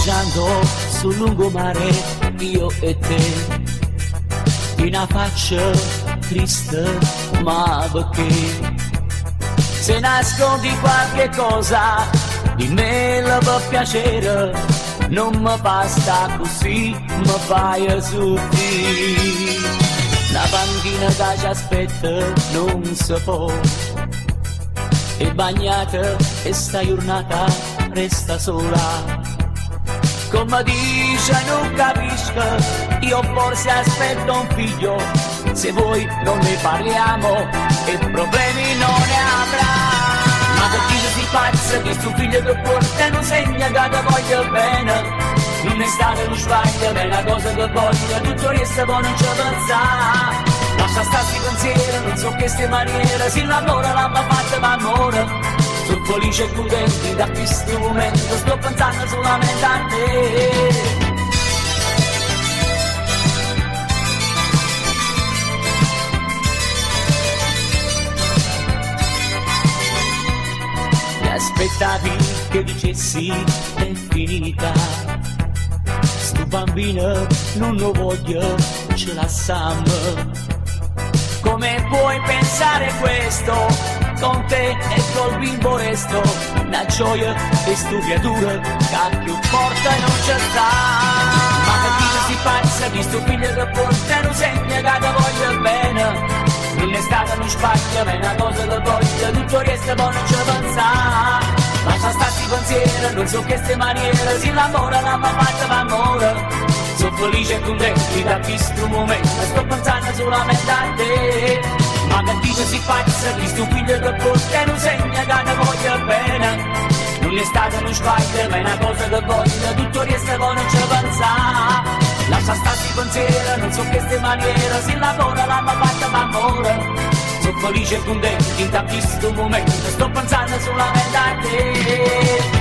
viaggiando sul lungomare, io e te, in una faccia triste, ma perché? Se nascondi qualche cosa, di me la può piacere, non mi basta così, mi fai soffrire. La panchina che ci aspetta non si può, e bagnata e sta giornata resta sola. Come dice non capisco, io forse aspetto un figlio, se voi non ne parliamo e problemi non ne avrà. Ma per chi si pazza che sto figlio che porta non segna che ti voglio bene, non è stato uno sbaglio, ma è una cosa che voglio, tutto resta poi non ci pensare. Lascia stare sti pensieri, non so che ste maniere, si lavora la va fatta ma amore. Sono felice e contenti da questo momento, sto pensando solamente a te. Mi aspettavi che dicessi è finita, sto bambino non lo voglio, ce la Sam. Come puoi pensare questo? Con te e col bimbo resto, una gioia e sto creatura che più forte non c'è sta. Ma per chi si pazza di sto figlio che porta non segna che ti voglio bene, non è stata uno sbaglio, ma è una cosa che voglio, tutto resta poi non ci pensa. Lascia stare sti pensieri, non so che ste maniere, si lavora la mamma fatta ma amore. Sono felice e contenti da questo momento, sto pensando solamente a te. Ma che dice si pazza di sto figlio che porta non segna che ne voglio bene, non è stato uno sbaglio, ma è una cosa che voglio, tutto resta poi non ci pensa. Lascia stare sti pensieri, non so che ste maniere, si lavora la mamma fatta ma amore. Sono felice e contenti da questo momento, sto pensando solamente a te.